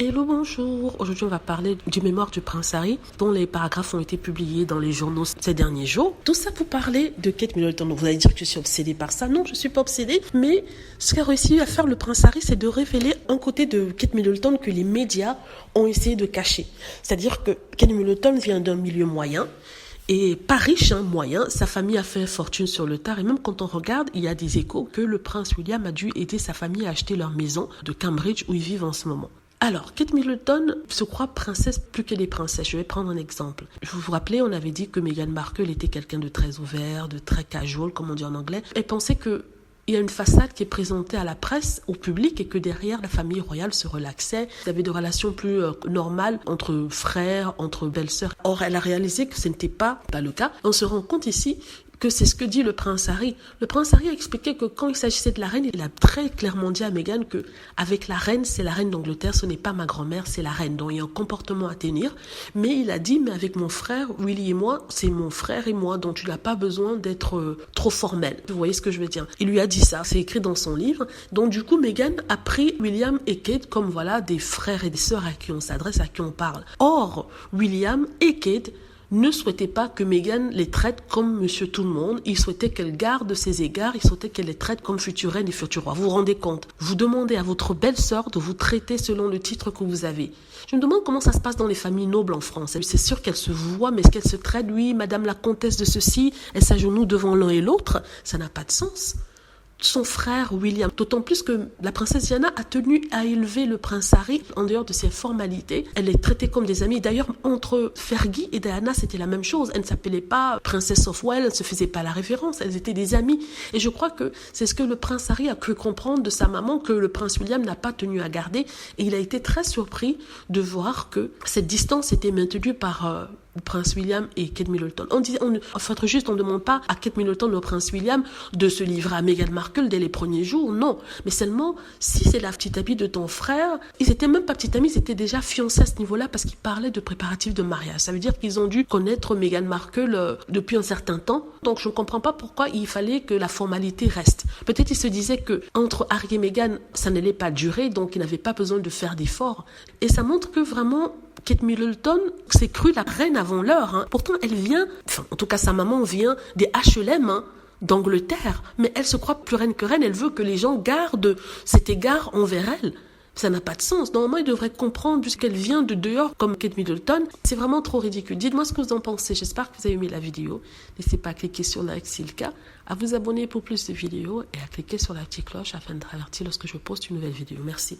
Hello, bonjour. Aujourd'hui, on va parler du mémoire du prince Harry, dont les paragraphes ont été publiés dans les journaux ces derniers jours. Tout ça pour parler de Kate Middleton. Donc, vous allez dire que je suis obsédée par ça. Non, je ne suis pas obsédée. Mais ce qu'a réussi à faire le prince Harry, c'est de révéler un côté de Kate Middleton que les médias ont essayé de cacher. C'est-à-dire que Kate Middleton vient d'un milieu moyen. Et pas riche, moyen, sa famille a fait fortune sur le tard. Et même quand on regarde, il y a des échos que le prince William a dû aider sa famille à acheter leur maison de Cambridge où ils vivent en ce moment. Alors, Kate Middleton se croit princesse plus qu'elle est princesse. Je vais prendre un exemple. Vous vous rappelez, on avait dit que Meghan Markle était quelqu'un de très ouvert, de très casual, comme on dit en anglais. Elle pensait que il y a une façade qui est présentée à la presse, au public, et que derrière, la famille royale se relaxait. Il y avait des relations plus normales entre frères, entre belles-sœurs. Or, elle a réalisé que ce n'était pas le cas. On se rend compte ici que c'est ce que dit le prince Harry. Le prince Harry a expliqué que quand il s'agissait de la reine, il a très clairement dit à Meghan que avec la reine, c'est la reine d'Angleterre, ce n'est pas ma grand-mère, c'est la reine. Donc il y a un comportement à tenir. Mais il a dit, mais avec mon frère, Willy et moi, c'est mon frère et moi, donc tu n'as pas besoin d'être trop formel. Vous voyez ce que je veux dire? Il lui a dit ça, c'est écrit dans son livre. Donc du coup, Meghan a pris William et Kate comme voilà des frères et des sœurs à qui on s'adresse, à qui on parle. Or, William et Kate ne souhaitait pas que Meghan les traite comme monsieur tout le monde. Il souhaitait qu'elle garde ses égards. Il souhaitait qu'elle les traite comme future reine et futur roi. Vous vous rendez compte? Vous demandez à votre belle-sœur de vous traiter selon le titre que vous avez. Je me demande comment ça se passe dans les familles nobles en France. C'est sûr qu'elles se voient, mais est-ce qu'elles se traitent? Oui, madame la comtesse de ceci, elle s'agenouille devant l'un et l'autre. Ça n'a pas de sens. Son frère William, d'autant plus que la princesse Diana a tenu à élever le prince Harry en dehors de ses formalités. Elle les traitait comme des amis. D'ailleurs, entre Fergie et Diana, c'était la même chose. Elle ne s'appelait pas Princess of Wales, elle ne se faisait pas la référence, elles étaient des amies. Et je crois que c'est ce que le prince Harry a cru comprendre de sa maman, que le prince William n'a pas tenu à garder. Et il a été très surpris de voir que cette distance était maintenue par le prince William et Kate Middleton. On ne demande pas à Kate Middleton ou au prince William de se livrer à Meghan Markle dès les premiers jours, non. Mais seulement, si c'est la petite amie de ton frère, ils étaient même pas petite amie, ils étaient déjà fiancés à ce niveau-là parce qu'ils parlaient de préparatifs de mariage. Ça veut dire qu'ils ont dû connaître Meghan Markle depuis un certain temps. Donc je ne comprends pas pourquoi il fallait que la formalité reste. Peut-être ils se disaient que entre Harry et Meghan, ça n'allait pas durer, donc ils n'avaient pas besoin de faire d'efforts. Et ça montre que vraiment, Kate Middleton s'est crue la reine avant l'heure. Pourtant, elle vient, en tout cas sa maman vient des HLM d'Angleterre, mais elle se croit plus reine que reine. Elle veut que les gens gardent cet égard envers elle. Ça n'a pas de sens. Normalement, ils devraient comprendre puisqu'elle vient de dehors comme Kate Middleton. C'est vraiment trop ridicule. Dites-moi ce que vous en pensez. J'espère que vous avez aimé la vidéo. N'hésitez pas à cliquer sur like si c'est le cas, à vous abonner pour plus de vidéos et à cliquer sur la petite cloche afin de avertir lorsque je poste une nouvelle vidéo. Merci.